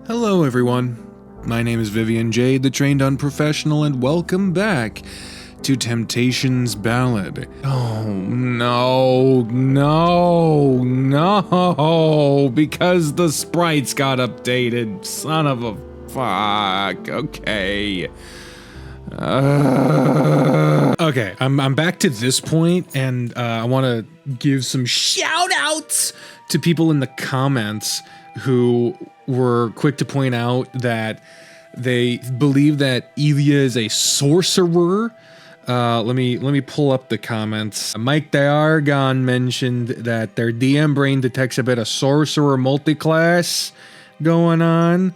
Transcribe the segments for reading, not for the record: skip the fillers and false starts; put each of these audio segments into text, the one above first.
Hello everyone, my name is VivianJade, the trained unprofessional, and welcome back to Temptation's Ballad. Oh no, because the sprites got updated, son of a fuck, okay. Okay, I'm back to this point, and I want to give some shout-outs to people in the comments who were quick to point out that they believe that Elia is a sorcerer. Let me pull up the comments. Mike Diargon mentioned that their DM brain detects a bit of sorcerer multiclass going on.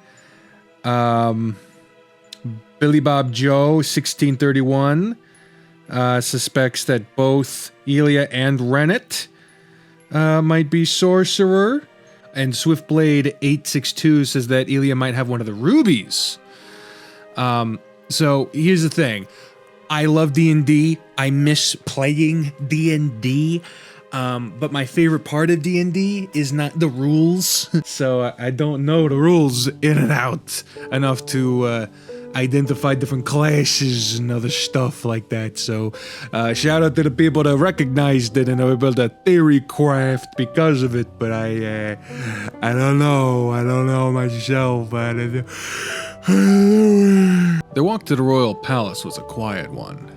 Billy Bob Joe 1631 suspects that both Elia and Rennet might be sorcerer. And Swiftblade 862 says that Elia might have one of the rubies. So here's the thing. I love D&D. I miss playing D&D. But my favorite part of D&D is not the rules. So I don't know the rules in and out enough to identify different classes and other stuff like that. So shout out to the people that recognized it and are able to theory craft because of it. But I don't know myself. Their walk to the royal palace was a quiet one.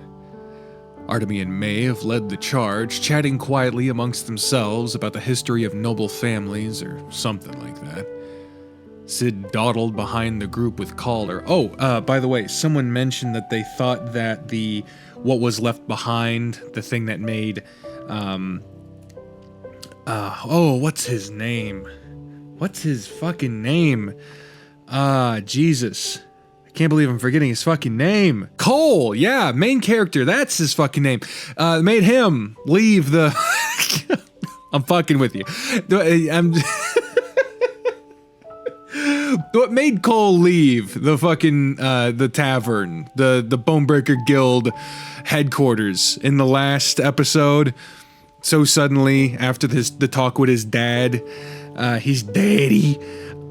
Artemy and Maeve led the charge, chatting quietly amongst themselves about the history of noble families or something like that. Sid dawdled behind the group with Calder. Oh, by the way, someone mentioned that they thought that what was left behind, the thing that made, what's his name? What's his fucking name? Jesus. I can't believe I'm forgetting his fucking name. Cole, yeah, main character, that's his fucking name. Made him leave the... I'm fucking with you. What made Cole leave the fucking, the tavern, the Bonebreaker Guild headquarters in the last episode so suddenly after the talk with his dad, his daddy,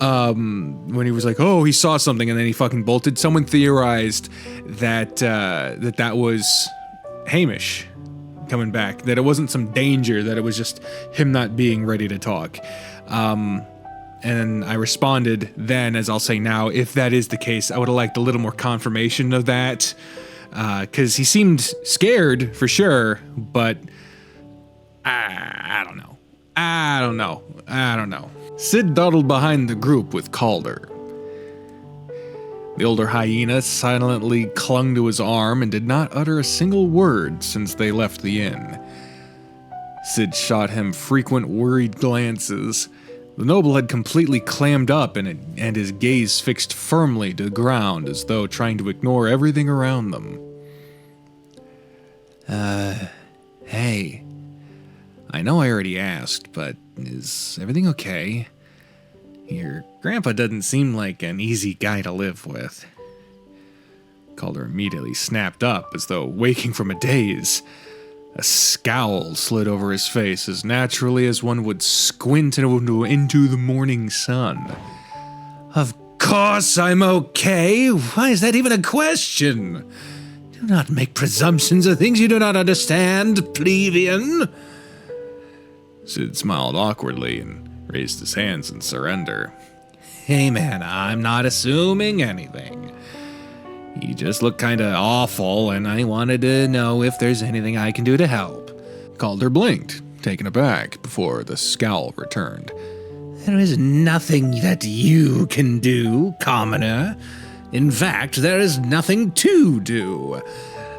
when he was like, oh, he saw something and then he fucking bolted. Someone theorized that, that was Hamish coming back, that it wasn't some danger, that it was just him not being ready to talk. And I responded then, as I'll say now, if that is the case, I would have liked a little more confirmation of that. Because he seemed scared, for sure, but I don't know. Sid dawdled behind the group with Calder. The older hyena silently clung to his arm and did not utter a single word since they left the inn. Sid shot him frequent worried glances. The noble had completely clammed up and his gaze fixed firmly to the ground as though trying to ignore everything around them. Hey. I know I already asked, but is everything okay? Your grandpa doesn't seem like an easy guy to live with. Calder immediately snapped up as though waking from a daze. A scowl slid over his face as naturally as one would squint into the morning sun. Of course I'm okay. Why is that even a question? Do not make presumptions of things you do not understand, plebeian. Sid smiled awkwardly and raised his hands in surrender. Hey man, I'm not assuming anything. You just look kinda awful, and I wanted to know if there's anything I can do to help. Calder blinked, taken aback, before the scowl returned. There is nothing that you can do, commoner. In fact, there is nothing to do.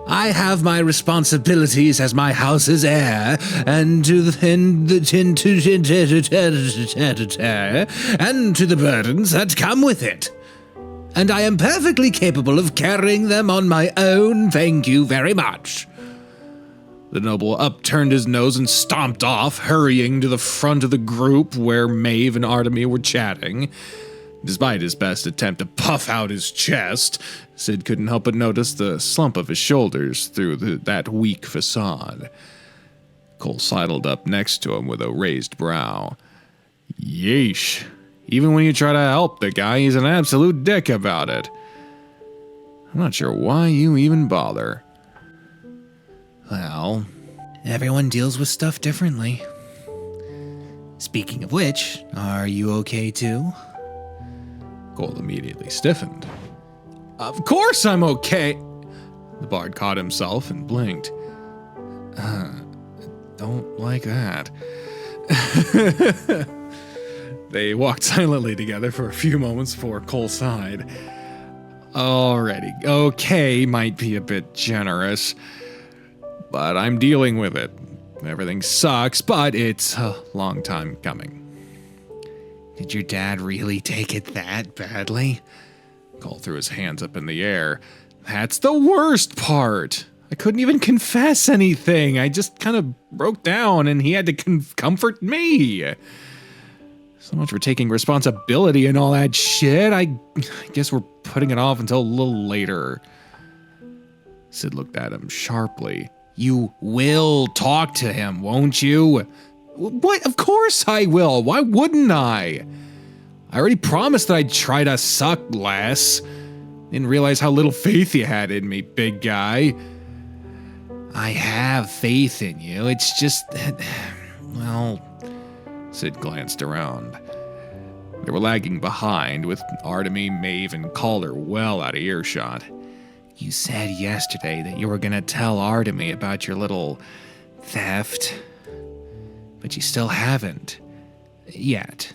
I have my responsibilities as my house's heir, and to the burdens that come with it. And I am perfectly capable of carrying them on my own, thank you very much. The noble upturned his nose and stomped off, hurrying to the front of the group where Maeve and Artemy were chatting. Despite his best attempt to puff out his chest, Sid couldn't help but notice the slump of his shoulders through that weak facade. Cole sidled up next to him with a raised brow. Yeesh. Even when you try to help the guy, he's an absolute dick about it. I'm not sure why you even bother. Well, everyone deals with stuff differently. Speaking of which, are you okay too? Cole immediately stiffened. Of course I'm okay! The bard caught himself and blinked. Don't like that. They walked silently together for a few moments before Cole sighed. Alrighty, okay might be a bit generous, but I'm dealing with it. Everything sucks, but it's a long time coming. Did your dad really take it that badly? Cole threw his hands up in the air. That's the worst part. I couldn't even confess anything. I just kind of broke down and he had to comfort me. So much for taking responsibility and all that shit. I guess we're putting it off until a little later. Sid looked at him sharply. You will talk to him, won't you? What? Of course I will. Why wouldn't I? I already promised that I'd try to suck less. Didn't realize how little faith you had in me, big guy. I have faith in you. It's just that, well... Sid glanced around. They were lagging behind, with Artemy, Maeve, and Calder well out of earshot. You said yesterday that you were gonna tell Artemy about your little theft, but you still haven't. Yet.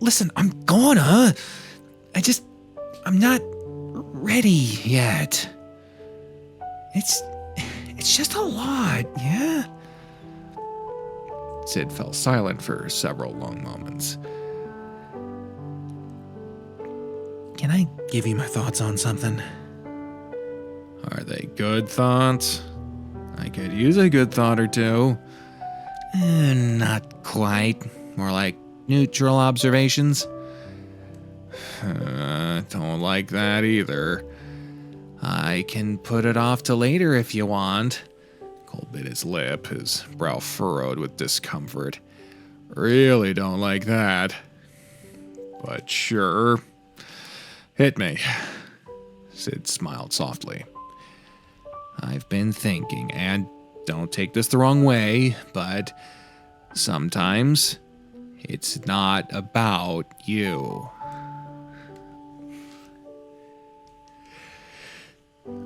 Listen, I'm gonna. I'm not ready yet. It's just a lot, yeah? Sid fell silent for several long moments. Can I give you my thoughts on something? Are they good thoughts? I could use a good thought or two. Not quite. More like neutral observations. Don't like that either. I can put it off to later if you want. Cole bit his lip, his brow furrowed with discomfort. Really don't like that. But sure. Hit me. Sid smiled softly. I've been thinking, and don't take this the wrong way, but sometimes it's not about you.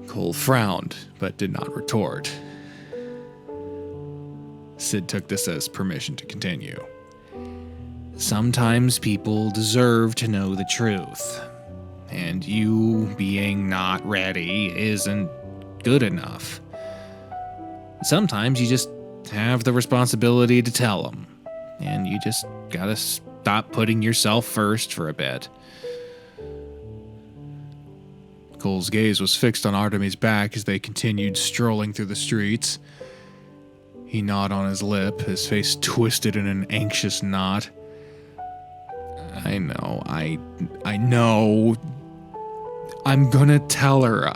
Cole frowned, but did not retort. Sid took this as permission to continue. Sometimes people deserve to know the truth, and you being not ready isn't good enough. Sometimes you just have the responsibility to tell them, and you just gotta stop putting yourself first for a bit. Cole's gaze was fixed on Artemy's back as they continued strolling through the streets. He gnawed on his lip, his face twisted in an anxious knot. I know. I'm gonna tell her.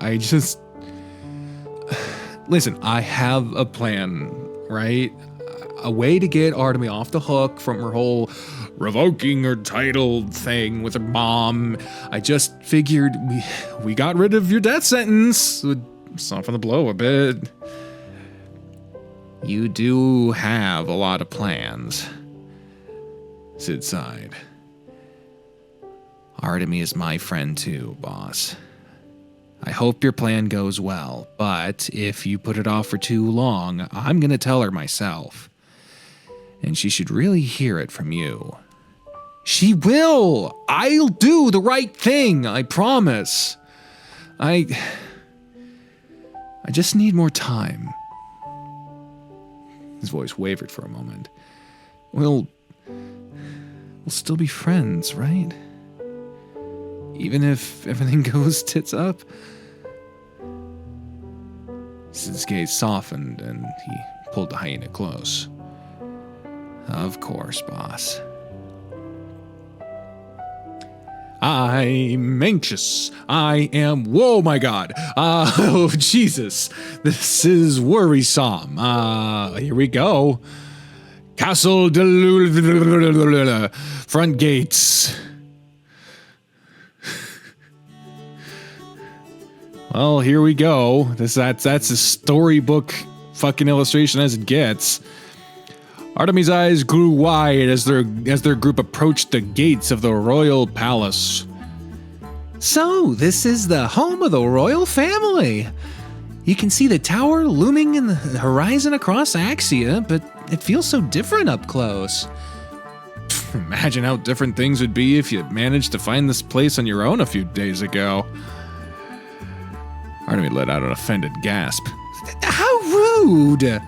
Listen, I have a plan, right? A way to get Artemy off the hook from her whole revoking her title thing with her mom. I just figured we got rid of your death sentence. Would soften the blow a bit. You do have a lot of plans. Sid sighed. Artemy is my friend too, boss. I hope your plan goes well, but if you put it off for too long, I'm gonna tell her myself. And she should really hear it from you. She will! I'll do the right thing, I promise. I just need more time. His voice wavered for a moment. We'll still be friends, right? Even if everything goes tits up? Sid's gaze softened and he pulled the hyena close. Of course, boss. I'm anxious. I am. Whoa, my God. Oh, Jesus. This is worrisome. Here we go. Castle front gates. Well, here we go. That's a storybook fucking illustration as it gets. Artemy's eyes grew wide as their group approached the gates of the royal palace. So, this is the home of the royal family. You can see the tower looming in the horizon across Axia, but it feels so different up close. Imagine how different things would be if you managed to find this place on your own a few days ago. Artemy let out an offended gasp. How rude! It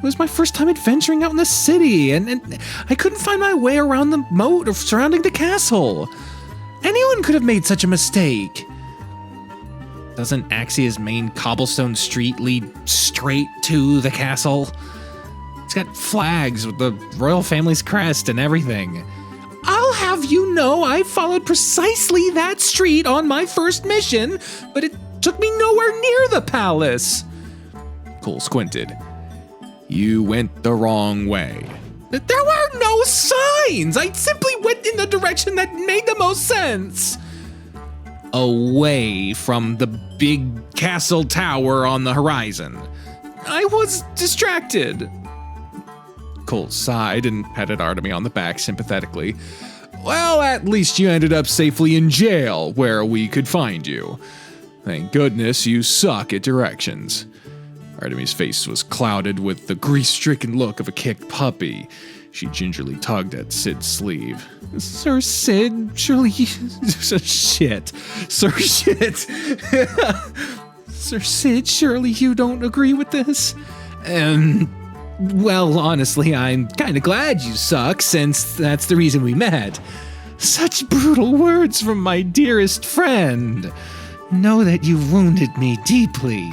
was my first time adventuring out in the city, and I couldn't find my way around the moat surrounding the castle. Anyone could have made such a mistake. Doesn't Axia's main cobblestone street lead straight to the castle? It's got flags with the royal family's crest and everything. I'll have you know I followed precisely that street on my first mission, but it took me nowhere near the palace. Cole squinted. You went the wrong way. There were no signs! I simply went in the direction that made the most sense. Away from the big castle tower on the horizon. I was distracted. Cole sighed and patted Artemy on the back sympathetically. Well, at least you ended up safely in jail where we could find you. Thank goodness you suck at directions. Artemy's face was clouded with the grief-stricken look of a kicked puppy. She gingerly tugged at Sid's sleeve. Sir Sid, surely shit. Sir Shit. Sir Sid, surely you don't agree with this? Well, honestly, I'm kind of glad you suck, since that's the reason we met. Such brutal words from my dearest friend. Know that you've wounded me deeply.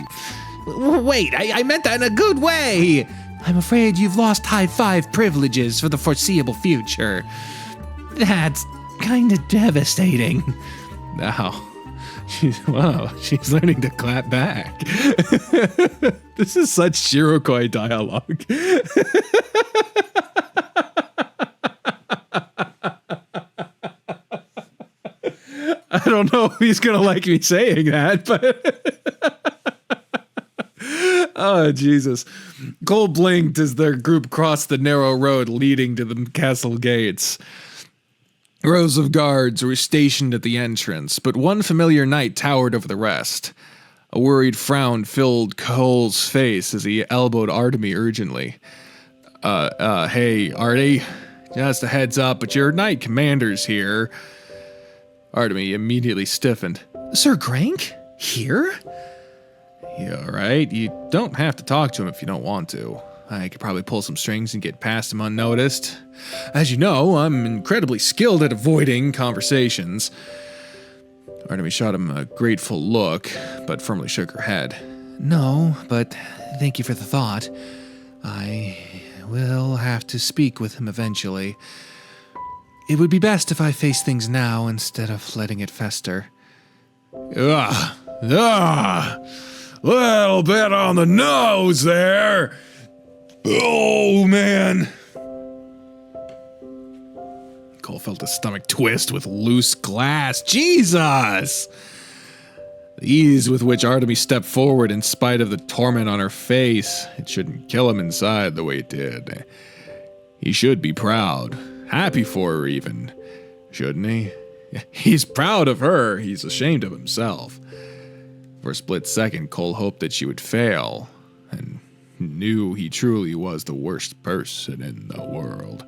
Wait, I meant that in a good way. I'm afraid you've lost high-five privileges for the foreseeable future. That's kind of devastating. Now, she's learning to clap back. This is such Shirokoi dialogue. I don't know if he's going to like me saying that, but... Oh, Jesus. Cole blinked as their group crossed the narrow road leading to the castle gates. Rows of guards were stationed at the entrance, but one familiar knight towered over the rest. A worried frown filled Cole's face as he elbowed Artemy urgently. Hey, Artie, just a heads up, but your knight commander's here. Artemy immediately stiffened. Sir Grank? Here? Yeah, right. You don't have to talk to him if you don't want to. I could probably pull some strings and get past him unnoticed. As you know, I'm incredibly skilled at avoiding conversations. Artemy shot him a grateful look, but firmly shook her head. No, but thank you for the thought. I will have to speak with him eventually. It would be best if I face things now instead of letting it fester. Little bit on the nose there. Oh, man. Cole felt a stomach twist with loose glass. Jesus! The ease with which Artemy stepped forward in spite of the torment on her face. It shouldn't kill him inside the way it did. He should be proud. Happy for her, even. Shouldn't he? He's proud of her. He's ashamed of himself. For a split second, Cole hoped that she would fail, and knew he truly was the worst person in the world.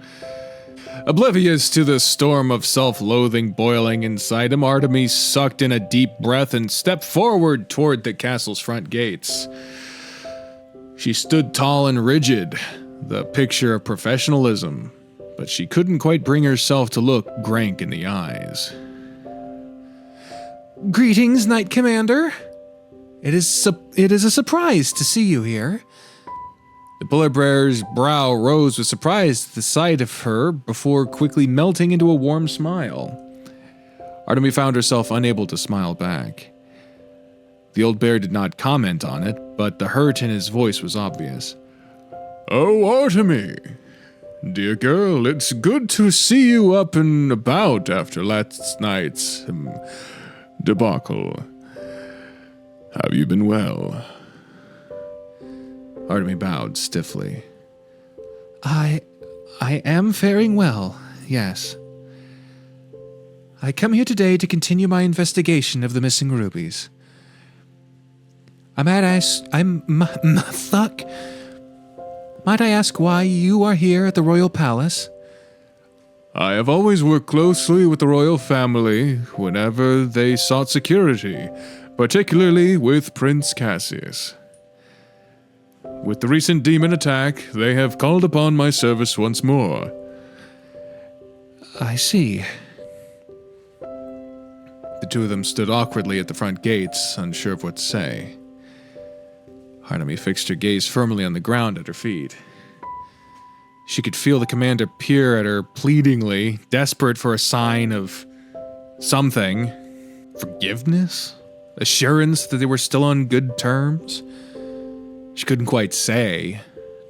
Oblivious to the storm of self-loathing boiling inside him, Artemy sucked in a deep breath and stepped forward toward the castle's front gates. She stood tall and rigid, the picture of professionalism, but she couldn't quite bring herself to look Grank in the eyes. Greetings, Knight Commander. It is a surprise to see you here. The Pillar Bearer's brow rose with surprise at the sight of her before quickly melting into a warm smile. Artemy found herself unable to smile back. The old bear did not comment on it, but the hurt in his voice was obvious. Oh, Artemy! Dear girl, it's good to see you up and about after last night's debacle. Have you been well? Artemy bowed stiffly. I am faring well, yes. I come here today to continue my investigation of the missing rubies. Might I ask why you are here at the royal palace? I have always worked closely with the royal family whenever they sought security, particularly with Prince Cassius. With the recent demon attack, they have called upon my service once more. I see. The two of them stood awkwardly at the front gates, unsure of what to say. Artemy fixed her gaze firmly on the ground at her feet. She could feel the commander peer at her pleadingly, desperate for a sign of something. Forgiveness? Assurance that they were still on good terms? She couldn't quite say,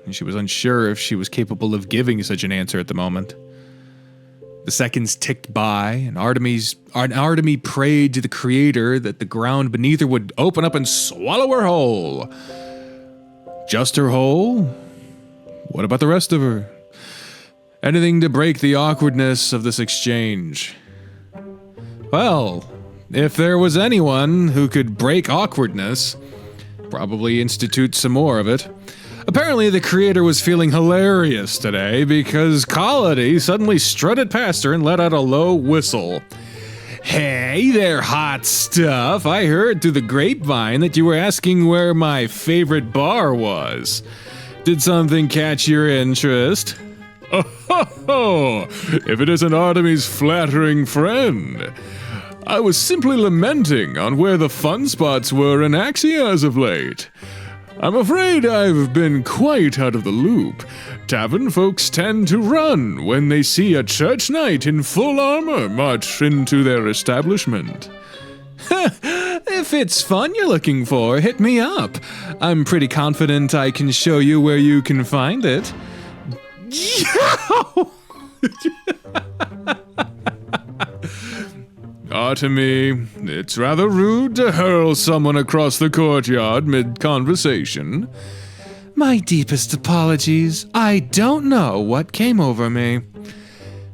and she was unsure if she was capable of giving such an answer at the moment. The seconds ticked by, and Artemy prayed to the Creator that the ground beneath her would open up and swallow her whole. Just her whole? What about the rest of her? Anything to break the awkwardness of this exchange. Well, if there was anyone who could break awkwardness, probably institute some more of it. Apparently the Creator was feeling hilarious today because Colody suddenly strutted past her and let out a low whistle. Hey there, hot stuff. I heard through the grapevine that you were asking where my favorite bar was. Did something catch your interest? Oh, if it isn't Artemy's flattering friend. I was simply lamenting on where the fun spots were in Axia as of late. I'm afraid I've been quite out of the loop. Tavern folks tend to run when they see a church knight in full armor march into their establishment. If it's fun you're looking for, hit me up. I'm pretty confident I can show you where you can find it. Artemy, it's rather rude to hurl someone across the courtyard mid-conversation. My deepest apologies. I don't know what came over me.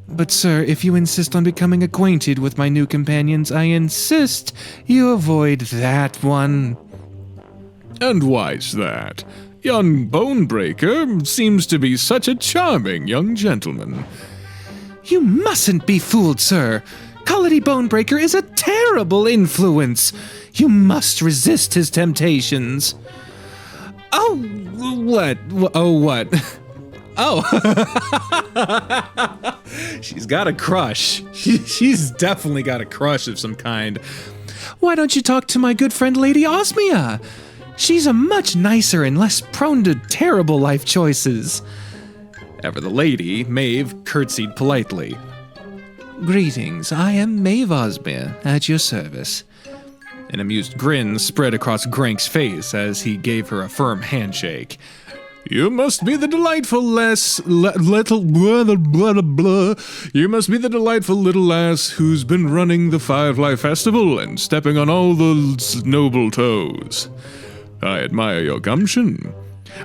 But sir, if you insist on becoming acquainted with my new companions, I insist you avoid that one. And why's that? Young Bonebreaker seems to be such a charming young gentleman. You mustn't be fooled, sir. Colody Bonebreaker is a terrible influence. You must resist his temptations. Oh, what? Oh, what? Oh. She's got a crush. She's definitely got a crush of some kind. Why don't you talk to my good friend Lady Osmia? She's a much nicer and less prone to terrible life choices. Ever the lady, Maeve curtsied politely. Greetings, I am Maeve Osmia, at your service. An amused grin spread across Grank's face as he gave her a firm handshake. You must be the delightful You must be the delightful little lass who's been running the Firefly Festival and stepping on all the noble toes. I admire your gumption.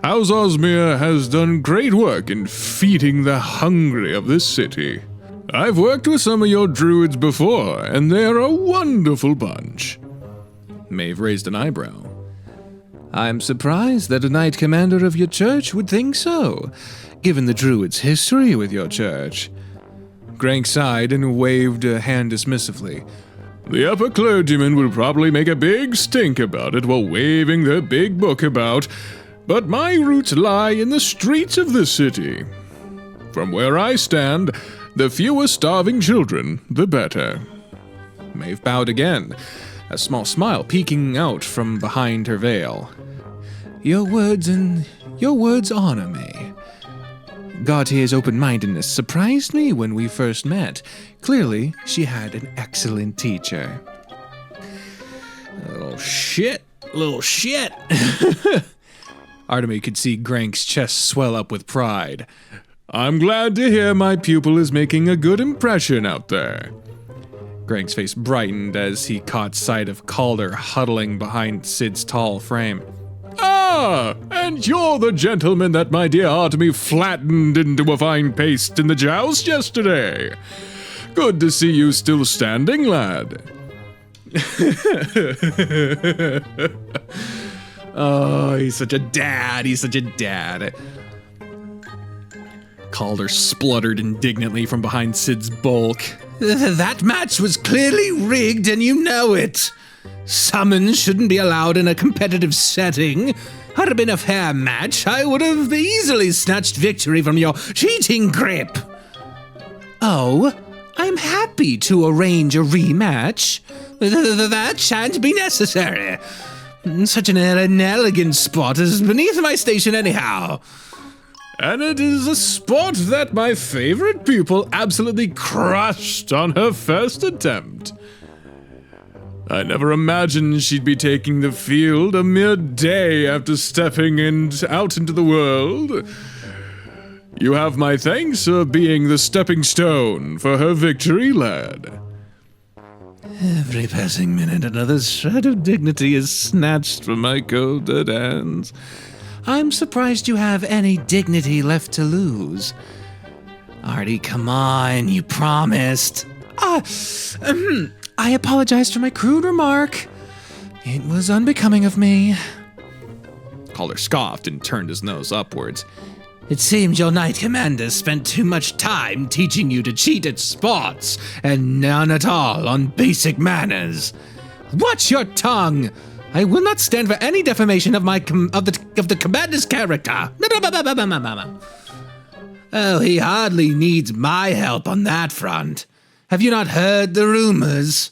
House Osmia has done great work in feeding the hungry of this city. I've worked with some of your druids before, and they're a wonderful bunch. Maeve raised an eyebrow. I'm surprised that a knight commander of your church would think so, given the druid's history with your church. Grank sighed and waved a hand dismissively. The upper clergymen will probably make a big stink about it while waving their big book about, but my roots lie in the streets of this city. From where I stand, the fewer starving children, the better. Maeve bowed again, a small smile peeking out from behind her veil. Your words honor me. Gautier's open-mindedness surprised me when we first met. Clearly, she had an excellent teacher. Little shit. Artemy could see Grank's chest swell up with pride. I'm glad to hear my pupil is making a good impression out there. Grank's face brightened as he caught sight of Calder huddling behind Sid's tall frame. Ah, and you're the gentleman that my dear Artemy flattened into a fine paste in the joust yesterday. Good to see you still standing, lad. Oh, he's such a dad. He's such a dad. Calder spluttered indignantly from behind Sid's bulk. That match was clearly rigged and you know it. Summons shouldn't be allowed in a competitive setting. Had it been a fair match, I would have easily snatched victory from your cheating grip. Oh, I'm happy to arrange a rematch. That shan't be necessary. Such an inelegant spot is beneath my station anyhow. And it is a spot that my favorite pupil absolutely crushed on her first attempt. I never imagined she'd be taking the field a mere day after stepping out into the world. You have my thanks for being the stepping stone for her victory, lad. Every passing minute another shred of dignity is snatched from my cold dead hands. I'm surprised you have any dignity left to lose. Artie, come on, you promised. I apologize for my crude remark. It was unbecoming of me. Calder scoffed and turned his nose upwards. It seems your knight commander spent too much time teaching you to cheat at sports and none at all on basic manners. Watch your tongue! I will not stand for any defamation of the commander's character. Oh, he hardly needs my help on that front. Have you not heard the rumors?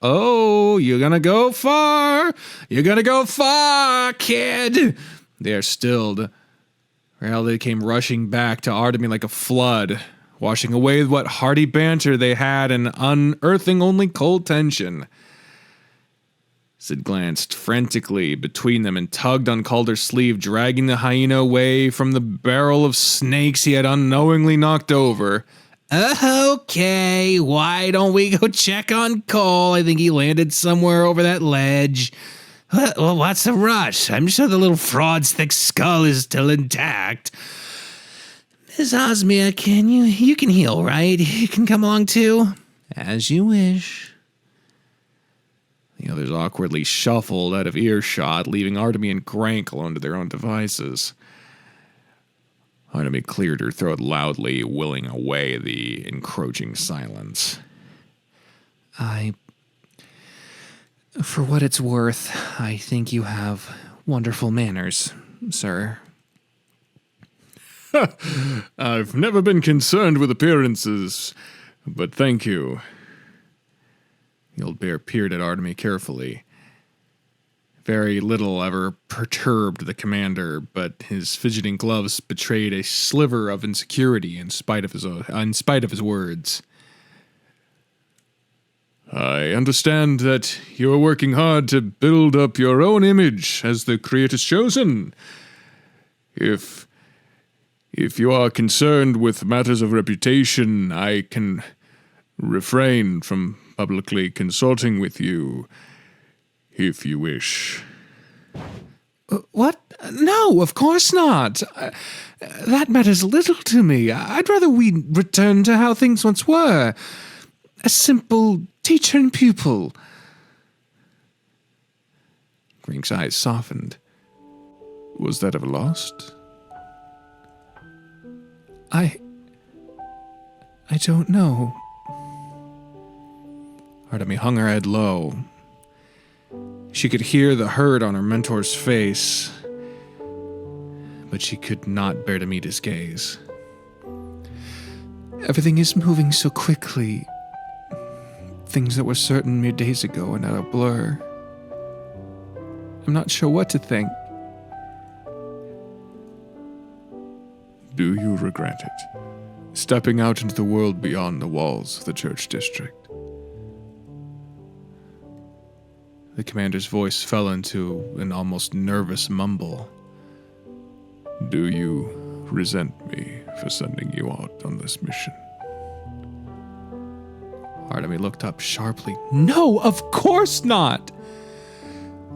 Oh, you're gonna go far. You're gonna go far, kid. They are stilled. Reality came rushing back to Artemy like a flood, washing away what hearty banter they had and unearthing only cold tension. Sid glanced frantically between them and tugged on Calder's sleeve, dragging the hyena away from the barrel of snakes he had unknowingly knocked over. Okay, why don't we go check on Cole? I think he landed somewhere over that ledge. Well, what's the rush? I'm sure the little fraud's thick skull is still intact. Miss Osmia, you can heal, right? You can come along too? As you wish. The others awkwardly shuffled out of earshot, leaving Artemy and Grank alone to their own devices. Artemy cleared her throat loudly, willing away the encroaching silence. For what it's worth, I think you have wonderful manners, sir. I've never been concerned with appearances, but thank you. The old bear peered at Artemy carefully. Very little ever perturbed the commander, but his fidgeting gloves betrayed a sliver of insecurity in spite of his words. I understand that you are working hard to build up your own image as the Creator's Chosen. If you are concerned with matters of reputation, I can refrain from publicly consulting with you, if you wish. What? No, of course not. That matters little to me. I'd rather we return to how things once were. A simple teacher and pupil. Grank's eyes softened. Was that ever lost? I don't know. Artemy hung her head low. She could hear the hurt on her mentor's face, but she could not bear to meet his gaze. Everything is moving so quickly. Things that were certain mere days ago are now a blur. I'm not sure what to think. Do you regret it? Stepping out into the world beyond the walls of the church district? The commander's voice fell into an almost nervous mumble. Do you resent me for sending you out on this mission. Artemy looked up sharply. No, of course not.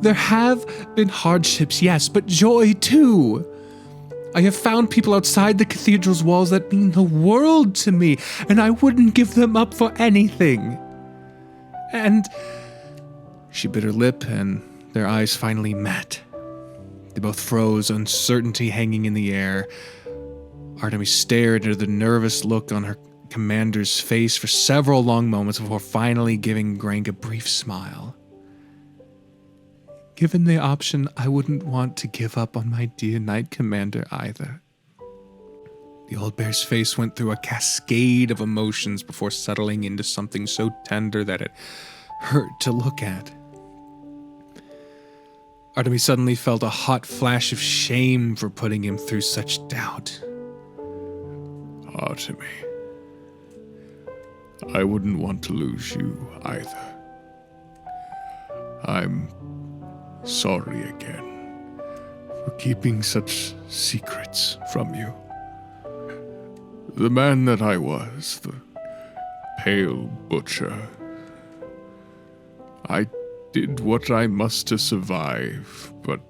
There have been hardships, yes, but joy too. I have found people outside the cathedral's walls that mean the world to me, and I wouldn't give them up for anything. And she bit her lip, and their eyes finally met. They both froze, uncertainty hanging in the air. Artemy stared into the nervous look on her commander's face for several long moments before finally giving Grank a brief smile. Given the option, I wouldn't want to give up on my dear Knight Commander either. The old bear's face went through a cascade of emotions before settling into something so tender that it hurt to look at. Artemy suddenly felt a hot flash of shame for putting him through such doubt. Artemy, I wouldn't want to lose you either. I'm sorry again for keeping such secrets from you. The man that I was, the pale butcher, I did what I must to survive, but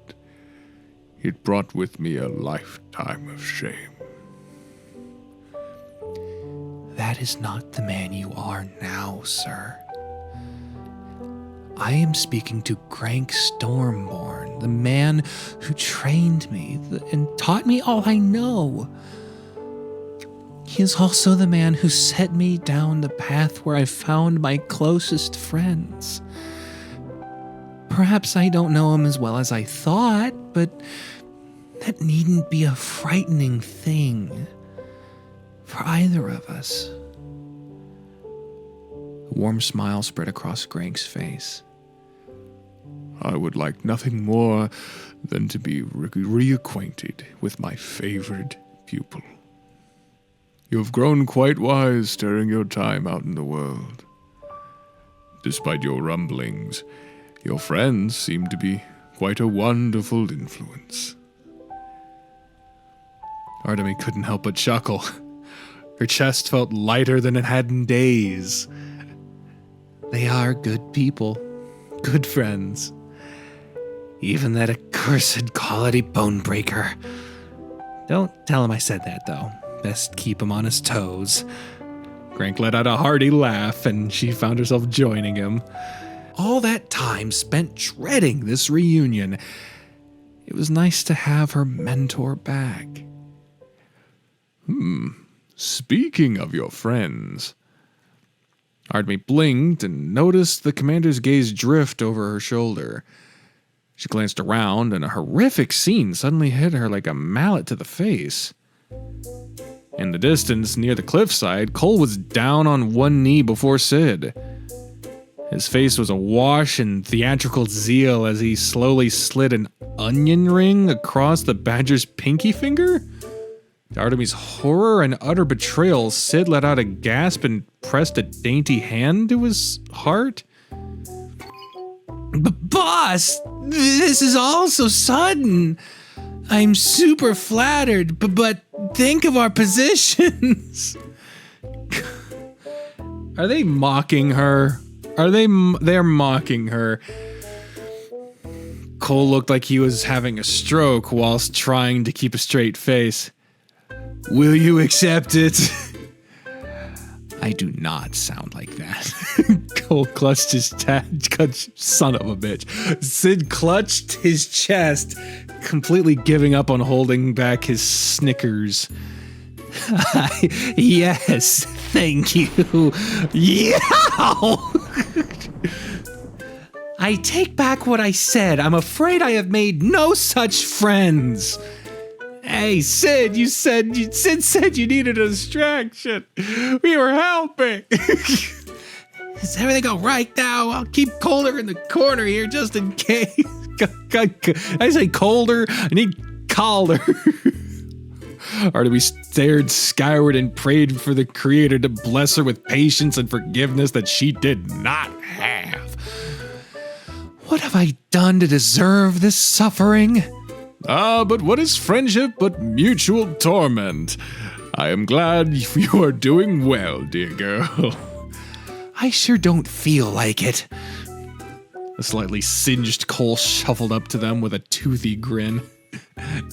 it brought with me a lifetime of shame. That is not the man you are now, sir. I am speaking to Grank Stormborn, the man who trained me and taught me all I know. He is also the man who set me down the path where I found my closest friends. Perhaps I don't know him as well as I thought, but that needn't be a frightening thing for either of us. A warm smile spread across Grank's face. I would like nothing more than to be reacquainted with my favorite pupil. You have grown quite wise during your time out in the world. Despite your rumblings, your friends seem to be quite a wonderful influence. Artemy couldn't help but chuckle. Her chest felt lighter than it had in days. They are good people, good friends. Even that accursed quality bone breaker. Don't tell him I said that, though. Best keep him on his toes. Grank let out a hearty laugh, and she found herself joining him. All that time spent dreading this reunion. It was nice to have her mentor back. Speaking of your friends... Artemy blinked and noticed the commander's gaze drift over her shoulder. She glanced around, and a horrific scene suddenly hit her like a mallet to the face. In the distance, near the cliffside, Cole was down on one knee before Sid. His face was awash in theatrical zeal as he slowly slid an onion ring across the badger's pinky finger. To Artemy's horror and utter betrayal, Sid let out a gasp and pressed a dainty hand to his heart. Boss, this is all so sudden. I'm super flattered, but think of our positions. Are they mocking her? They're mocking her. Cole looked like he was having a stroke whilst trying to keep a straight face. Will you accept it? I do not sound like that. Cole clutched his son of a bitch. Sid clutched his chest, completely giving up on holding back his snickers. Yes, thank you. Yeah! I take back what I said. I'm afraid I have made no such friends. Hey, Sid, Sid said you needed a distraction. We were helping. Is everything all right now? I'll keep Colder in the corner here just in case. I say colder, I need Calder. Artemy stared skyward and prayed for the Creator to bless her with patience and forgiveness that she did not have. What have I done to deserve this suffering? But what is friendship but mutual torment? I am glad you are doing well, dear girl. I sure don't feel like it. A slightly singed Cole shuffled up to them with a toothy grin.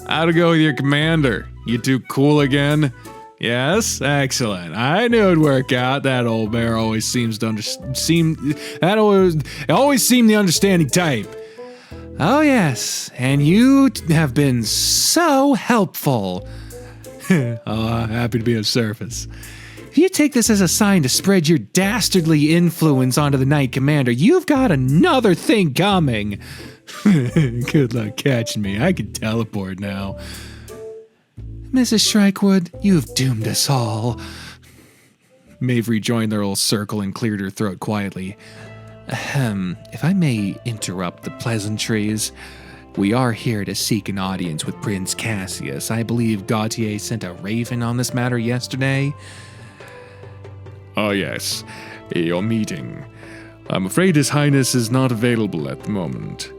How'd it go with your commander? You two cool again? Yes? Excellent. I knew it'd work out. That old bear always seems to always seemed the understanding type. Oh yes, and you have been so helpful. Happy to be of service. If you take this as a sign to spread your dastardly influence onto the Knight Commander, you've got another thing coming. Good luck catching me. I can teleport now. Mrs. Shrikewood, you've doomed us all. Maeve rejoined their little circle and cleared her throat quietly. If I may interrupt the pleasantries, we are here to seek an audience with Prince Cassius. I believe Gautier sent a raven on this matter yesterday. Oh yes, your meeting. I'm afraid His Highness is not available at the moment.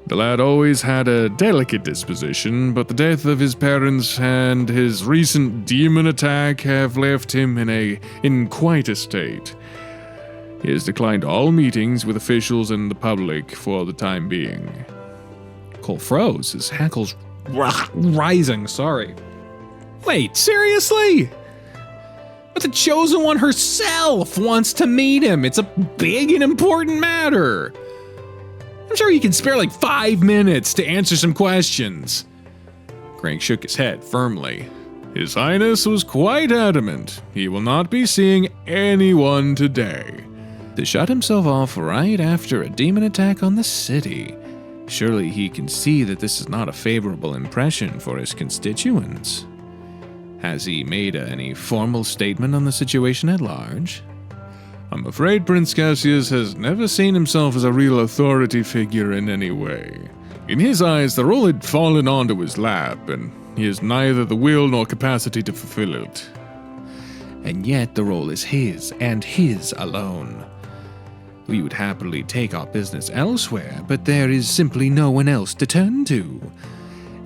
The lad always had a delicate disposition, but the death of his parents and his recent demon attack have left him in quite a state. He has declined all meetings with officials and the public for the time being. Cole froze, his hackles rising, Wait, seriously? But the Chosen One herself wants to meet him. It's a big and important matter. I'm sure you can spare like 5 minutes to answer some questions. Grank shook his head firmly. His Highness was quite adamant. He will not be seeing anyone today. To shut himself off right after a demon attack on the city. Surely he can see that this is not a favorable impression for his constituents. Has he made any formal statement on the situation at large? I'm afraid Prince Cassius has never seen himself as a real authority figure in any way. In his eyes, the role had fallen onto his lap, and he has neither the will nor capacity to fulfill it. And yet the role is his, and his alone. We would happily take our business elsewhere, but there is simply no one else to turn to.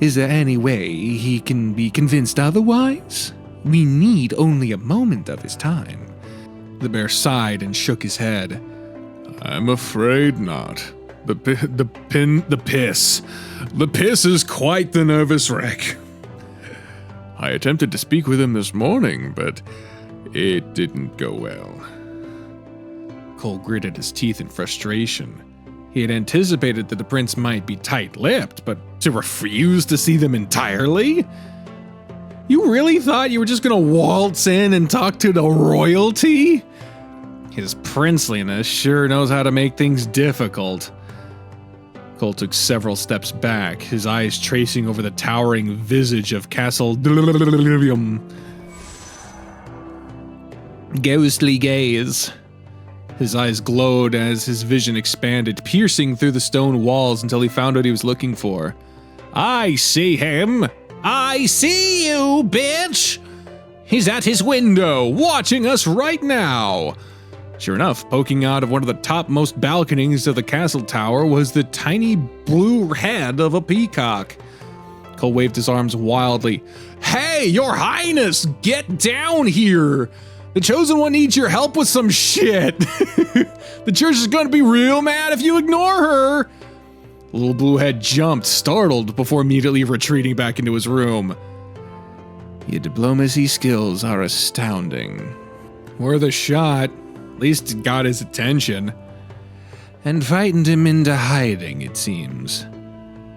Is there any way he can be convinced otherwise? We need only a moment of his time. The bear sighed and shook his head. I'm afraid not. The piss is quite the nervous wreck. I attempted to speak with him this morning, but it didn't go well. Cole gritted his teeth in frustration. He had anticipated that the prince might be tight-lipped, but to refuse to see them entirely? You really thought you were just gonna waltz in and talk to the royalty? His princeliness sure knows how to make things difficult. Cole took several steps back, his eyes tracing over the towering visage of Castle Ghostly gaze. His eyes glowed as his vision expanded, piercing through the stone walls until he found what he was looking for. I see him! I see you, bitch! He's at his window, watching us right now! Sure enough, poking out of one of the topmost balconies of the castle tower was the tiny blue head of a peacock. Cole waved his arms wildly. Hey, your highness, get down here! The Chosen One needs your help with some shit! The church is gonna be real mad if you ignore her! The little blue head jumped, startled, before immediately retreating back into his room. Your diplomacy skills are astounding. Worth a shot. At least it got his attention. And frightened him into hiding, it seems.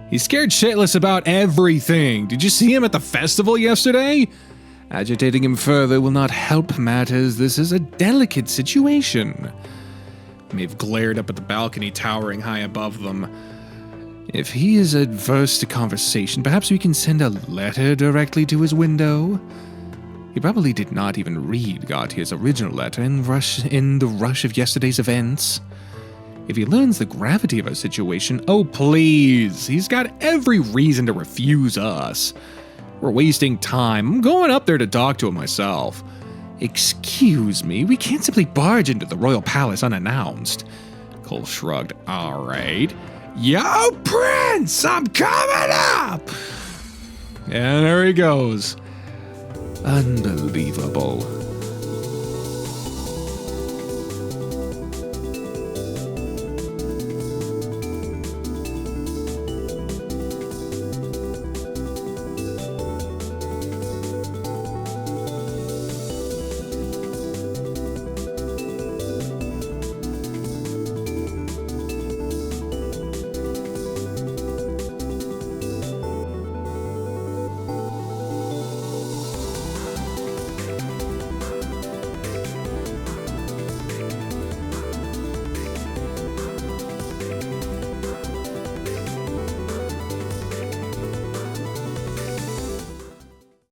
He's scared shitless about everything. Did you see him at the festival yesterday? Agitating him further will not help matters. This is a delicate situation. Maeve glared up at the balcony towering high above them. If he is adverse to conversation, perhaps we can send a letter directly to his window? He probably did not even read Gautier's original letter in the rush of yesterday's events. If he learns the gravity of our situation, oh please, he's got every reason to refuse us. We're wasting time. I'm going up there to talk to him myself. Excuse me, we can't simply barge into the royal palace unannounced. Cole shrugged. All right. Yo, Prince, I'm coming up! And there he goes. Unbelievable.